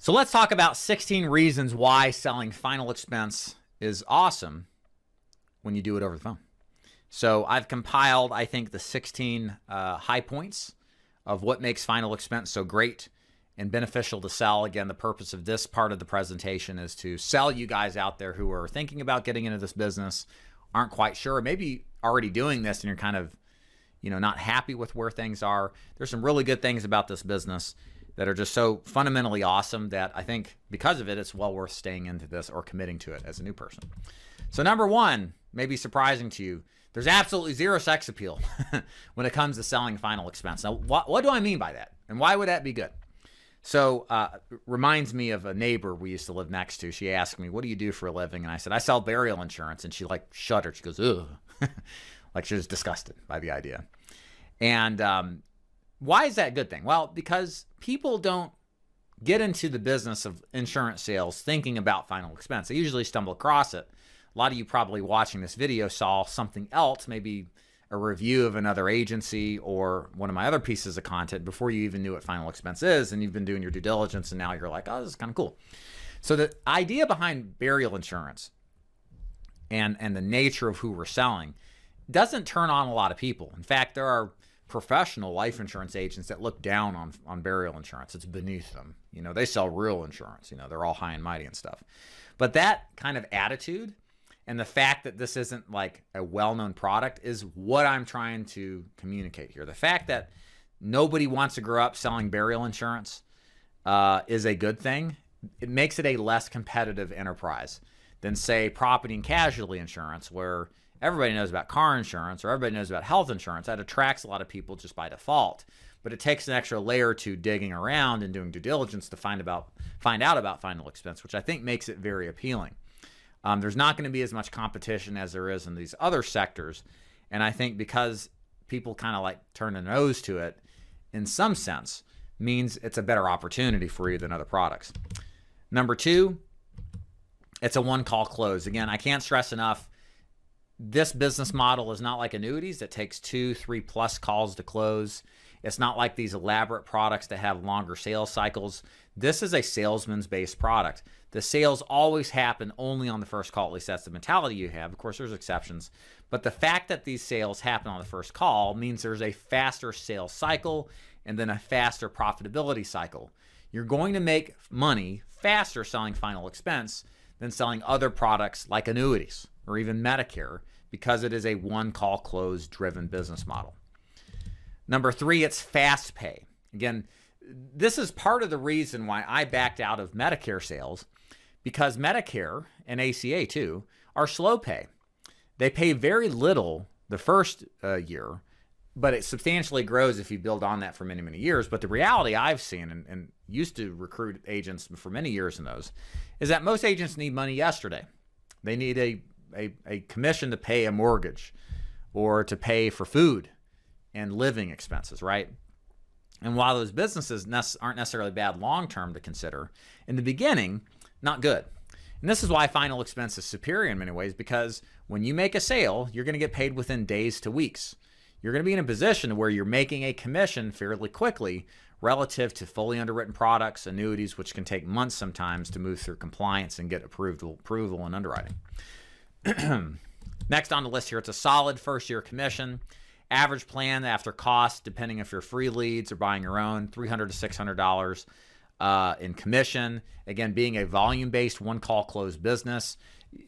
So let's talk about 16 reasons why selling final expense is awesome when you do it over the phone. So I've compiled, I think, the 16 high points of what makes final expense so great and beneficial to sell. Again, the purpose of this part of the presentation is to sell you guys out there who are thinking about getting into this business, aren't quite sure, maybe already doing this and you're kind of, not happy with where things are. There's some really good things about this business that are just so fundamentally awesome that I think because of it, it's well worth staying into this or committing to it as a new person. So number one, maybe surprising to you, there's absolutely zero sex appeal when it comes to selling final expense. Now, what do I mean by that? And why would that be good? So reminds me of a neighbor we used to live next to. She asked me, what do you do for a living? And I said, I sell burial insurance. And she shuddered. She goes, ugh. Like she was disgusted by the idea. And why is that a good thing? Well, because people don't get into the business of insurance sales thinking about final expense. They usually stumble across it. A lot of you probably watching this video saw something else, maybe a review of another agency or one of my other pieces of content before you even knew what final expense is, and you've been doing your due diligence, and now you're like, oh, this is kind of cool. So the idea behind burial insurance and the nature of who we're selling doesn't turn on a lot of people. In fact, there are professional life insurance agents that look down on burial insurance. It's beneath them. They sell real insurance. They're all high and mighty and stuff. But that kind of attitude and the fact that this isn't like a well-known product is what I'm trying to communicate here. The fact that nobody wants to grow up selling burial insurance is a good thing. It makes it a less competitive enterprise than, say, property and casualty insurance, where everybody knows about car insurance or everybody knows about health insurance. That attracts a lot of people just by default. But it takes an extra layer or two digging around and doing due diligence to find out about final expense, which I think makes it very appealing. There's not going to be as much competition as there is in these other sectors. And I think because people kind of turn a nose to it, in some sense, means it's a better opportunity for you than other products. Number two, it's a one-call close. Again, I can't stress enough, this business model is not like annuities that takes 2, 3+ calls to close. It's not like these elaborate products that have longer sales cycles. This is a salesman's-based product. The sales always happen only on the first call. At least that's the mentality you have. Of course, there's exceptions. But the fact that these sales happen on the first call means there's a faster sales cycle and then a faster profitability cycle. You're going to make money faster selling final expense than selling other products like annuities or even Medicare, because it is a one-call close driven business model. Number three, it's fast pay. Again, this is part of the reason why I backed out of Medicare sales, because Medicare and ACA too are slow pay. They pay very little the first year, but it substantially grows if you build on that for many, many years. But the reality I've seen and used to recruit agents for many years in those is that most agents need money yesterday. They need a commission to pay a mortgage or to pay for food and living expenses, right? And while those businesses aren't necessarily bad long-term to consider, in the beginning, not good. And this is why final expense is superior in many ways, because when you make a sale, you're going to get paid within days to weeks. You're going to be in a position where you're making a commission fairly quickly relative to fully underwritten products, annuities, which can take months sometimes to move through compliance and get approval and underwriting. Next on the list here, it's a solid first-year commission. Average plan after cost, depending if you're free leads or buying your own, $300 to $600 in commission. Again, being a volume-based one-call close business,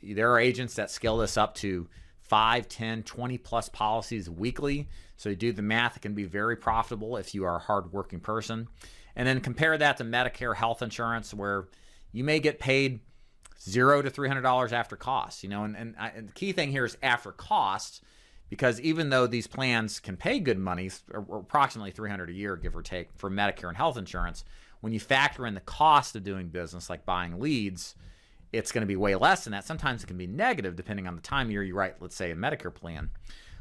there are agents that scale this up to 5, 10, 20+ policies weekly. So you do the math, it can be very profitable if you are a hardworking person. And then compare that to Medicare health insurance, where you may get paid $0 to $300 after costs. And the key thing here is after costs, because even though these plans can pay good money, approximately $300 a year, give or take, for Medicare and health insurance, when you factor in the cost of doing business, like buying leads, it's going to be way less than that. Sometimes it can be negative depending on the time of year you write, let's say, a Medicare plan.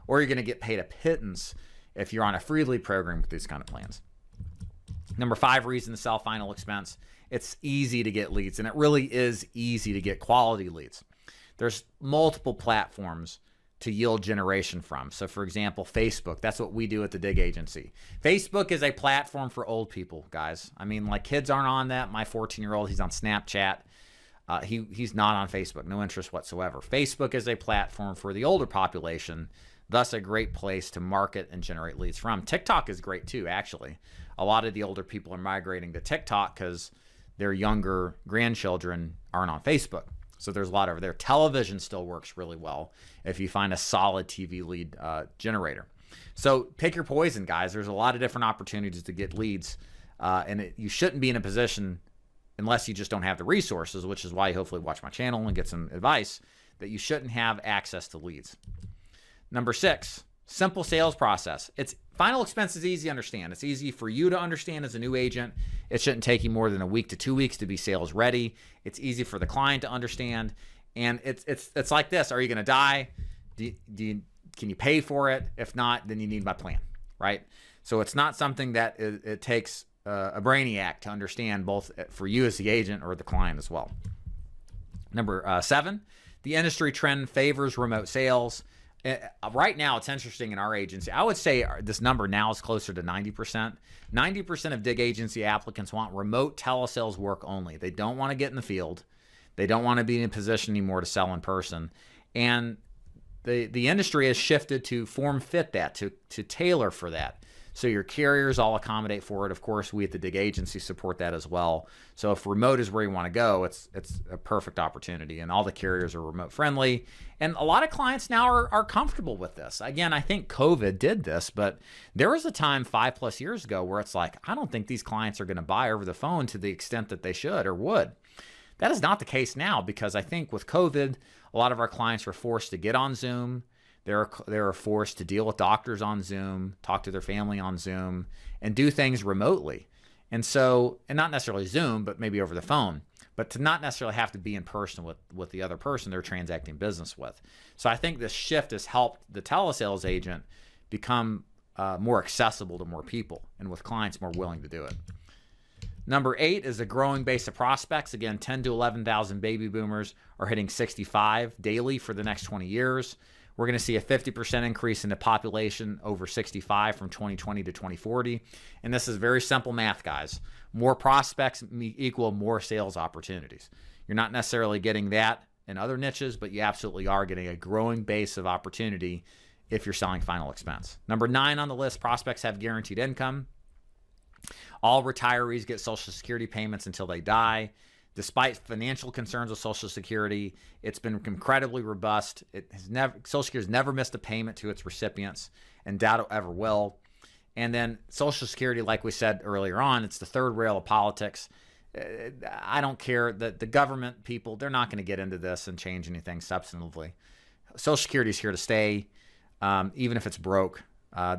Or you're going to get paid a pittance if you're on a free lead program with these kind of plans. Number 5 reason to sell final expense, it's easy to get leads, and it really is easy to get quality leads. There's multiple platforms to yield generation from. So for example, Facebook, that's what we do at the Dig Agency. Facebook is a platform for old people, guys. I mean, like, kids aren't on that. My 14-year-old, he's on Snapchat. He's not on Facebook, no interest whatsoever. Facebook is a platform for the older population, thus a great place to market and generate leads from. TikTok is great too, actually. A lot of the older people are migrating to TikTok because their younger grandchildren aren't on Facebook. So there's a lot over there. Television still works really well if you find a solid TV lead generator. So pick your poison, guys. There's a lot of different opportunities to get leads, and you shouldn't be in a position, unless you just don't have the resources, which is why you hopefully watch my channel and get some advice, that you shouldn't have access to leads. Number 6, simple sales process. Final expense is easy to understand. It's easy for you to understand as a new agent. It shouldn't take you more than a week to 2 weeks to be sales ready. It's easy for the client to understand. And it's like this. Are you going to die? Can you pay for it? If not, then you need my plan, right? So it's not something that it takes a brainiac to understand, both for you as the agent or the client as well. Number 7, the industry trend favors remote sales. Right now, it's interesting in our agency. I would say this number now is closer to 90%. 90% of Dig Agency applicants want remote telesales work only. They don't want to get in the field. They don't want to be in a position anymore to sell in person. And the industry has shifted to form fit that, to tailor for that. So your carriers all accommodate for it. Of course, we at the Dig Agency support that as well. So if remote is where you want to go, it's a perfect opportunity. And all the carriers are remote friendly. And a lot of clients now are comfortable with this. Again, I think COVID did this, but there was a time 5+ years ago where it's like, I don't think these clients are going to buy over the phone to the extent that they should or would. That is not the case now, because I think with COVID, a lot of our clients were forced to get on Zoom. They're forced to deal with doctors on Zoom, talk to their family on Zoom, and do things remotely. And so, and not necessarily Zoom, but maybe over the phone, but to not necessarily have to be in person with the other person they're transacting business with. So I think this shift has helped the telesales agent become more accessible to more people, and with clients more willing to do it. Number 8 is a growing base of prospects. Again, 10 to 11,000 baby boomers are hitting 65 daily for the next 20 years. We're going to see a 50% increase in the population over 65 from 2020 to 2040. And this is very simple math, guys. More prospects equal more sales opportunities. You're not necessarily getting that in other niches, but you absolutely are getting a growing base of opportunity if you're selling final expense. Number 9 on the list, prospects have guaranteed income. All retirees get Social Security payments until they die. Despite financial concerns with Social Security, it's been incredibly robust. Social Security has never missed a payment to its recipients, and doubt it ever will. And then Social Security, like we said earlier on, it's the third rail of politics. I don't care that the government people, they're not going to get into this and change anything substantively. Social Security is here to stay, even if it's broke.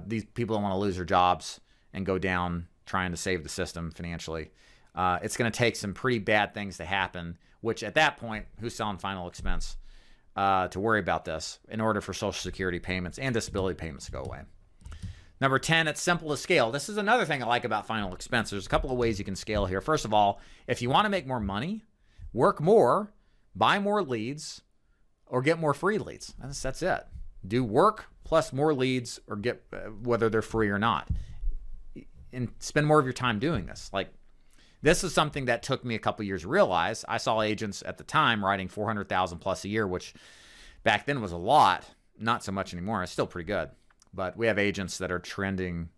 These people don't want to lose their jobs and go down trying to save the system financially. It's going to take some pretty bad things to happen, which at that point, who's selling final expense to worry about this in order for Social Security payments and disability payments to go away. Number 10, it's simple to scale. This is another thing I like about final expense. There's a couple of ways you can scale here. First of all, if you want to make more money, work more, buy more leads, or get more free leads. That's it. Do work plus more leads, or get whether they're free or not. And spend more of your time doing this. Like, this is something that took me a couple years to realize. I saw agents at the time writing 400,000 plus a year, which back then was a lot. Not so much anymore. It's still pretty good. But we have agents that are trending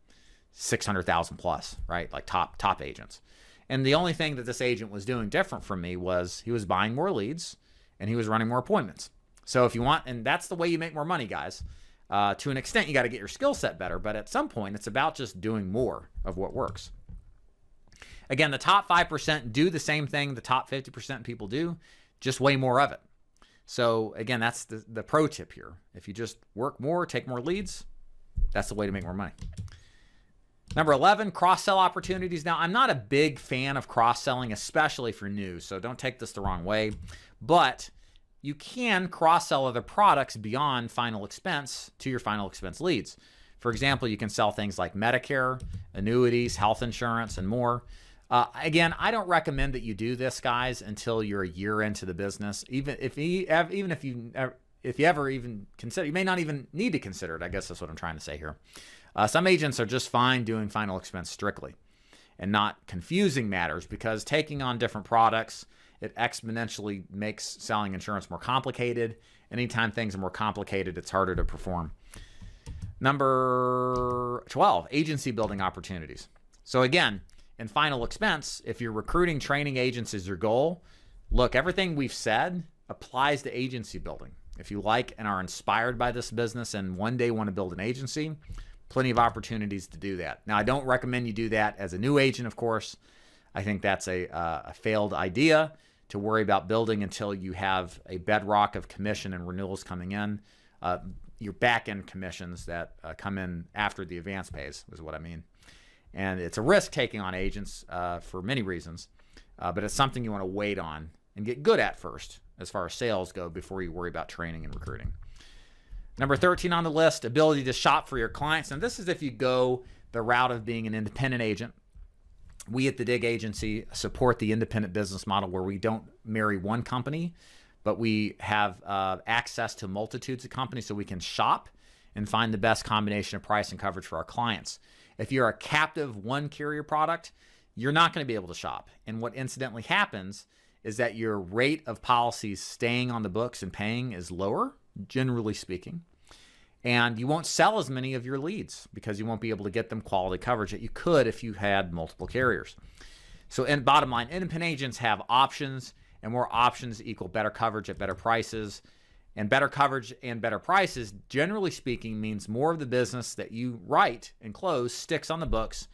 600,000 plus, right? Like top agents. And the only thing that this agent was doing different from me was he was buying more leads and he was running more appointments. So if you want, and that's the way you make more money, guys. To an extent, you got to get your skill set better. But at some point, it's about just doing more of what works. Again, the top 5% do the same thing the top 50% people do, just way more of it. So again, that's the pro tip here. If you just work more, take more leads, that's the way to make more money. Number 11, cross-sell opportunities. Now, I'm not a big fan of cross-selling, especially for new, so don't take this the wrong way. But you can cross-sell other products beyond final expense to your final expense leads. For example, you can sell things like Medicare, annuities, health insurance, and more. Again, I don't recommend that you do this, guys, until you're a year into the business. Even if you if you ever even consider, you may not even need to consider it. I guess that's what I'm trying to say here. Some agents are just fine doing final expense strictly and not confusing matters, because taking on different products, it exponentially makes selling insurance more complicated. Anytime things are more complicated, it's harder to perform. Number 12, agency building opportunities. So again, in final expense, if you're recruiting training agents as your goal, look, everything we've said applies to agency building. If you like and are inspired by this business and one day want to build an agency, plenty of opportunities to do that. Now, I don't recommend you do that as a new agent, of course. I think that's a failed idea to worry about building until you have a bedrock of commission and renewals coming in. Your back-end commissions that come in after the advance pays is what I mean. And it's a risk taking on agents for many reasons, but it's something you want to wait on and get good at first as far as sales go before you worry about training and recruiting. Number 13 on the list, ability to shop for your clients. And this is if you go the route of being an independent agent. We at the Dig Agency support the independent business model where we don't marry one company, but we have access to multitudes of companies so we can shop and find the best combination of price and coverage for our clients. If you're a captive one carrier product, you're not going to be able to shop. And what incidentally happens is that your rate of policies staying on the books and paying is lower, generally speaking. And you won't sell as many of your leads because you won't be able to get them quality coverage that you could if you had multiple carriers. So, and bottom line, independent agents have options, and more options equal better coverage at better prices. And better coverage and better prices, generally speaking, means more of the business that you write and close sticks on the books,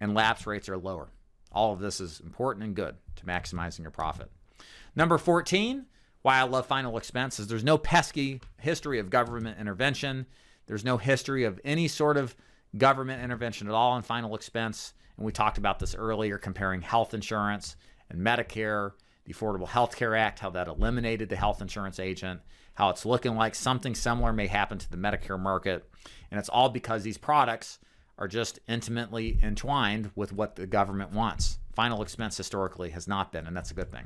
and lapse rates are lower. All of this is important and good to maximizing your profit. Number 14, why I love final expenses. There's no pesky history of government intervention. There's no history of any sort of government intervention at all in final expense. And we talked about this earlier, comparing health insurance and Medicare, the Affordable Health Care Act, how that eliminated the health insurance agent, how it's looking like something similar may happen to the Medicare market. And it's all because these products are just intimately entwined with what the government wants. Final expense historically has not been, and that's a good thing.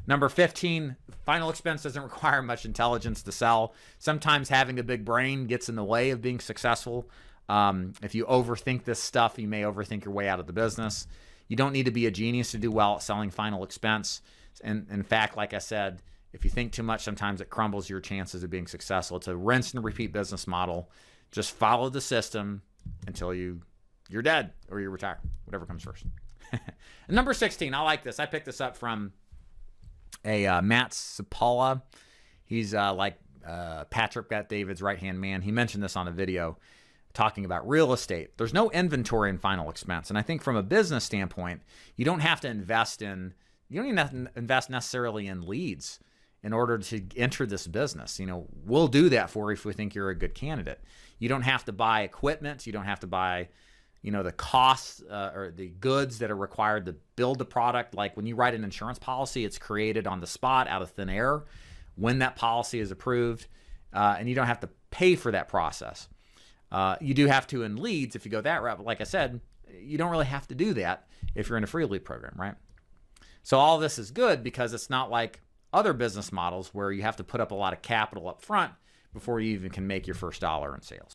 Number 15, final expense doesn't require much intelligence to sell. Sometimes having a big brain gets in the way of being successful. If you overthink this stuff, you may overthink your way out of the business. You don't need to be a genius to do well at selling final expense. And in fact, like I said, if you think too much, sometimes it crumbles your chances of being successful. It's a rinse and repeat business model. Just follow the system until you're dead or you retire, whatever comes first. And number 16, I like this. I picked this up from a Matt Sapola. He's like Patrick Bet-David's right-hand man. He mentioned this on a video talking about real estate. There's no inventory in final expense. And I think from a business standpoint, you don't have to invest in, you don't even have to invest necessarily in leads in order to enter this business. You know, we'll do that for you if we think you're a good candidate. You don't have to buy equipment. You don't have to buy, you know, the costs or the goods that are required to build the product. Like when you write an insurance policy, it's created on the spot out of thin air when that policy is approved, and you don't have to pay for that process. You do have to in leads if you go that route, but like I said, you don't really have to do that if you're in a free lead program, right? So all this is good because it's not like other business models where you have to put up a lot of capital up front before you even can make your first dollar in sales.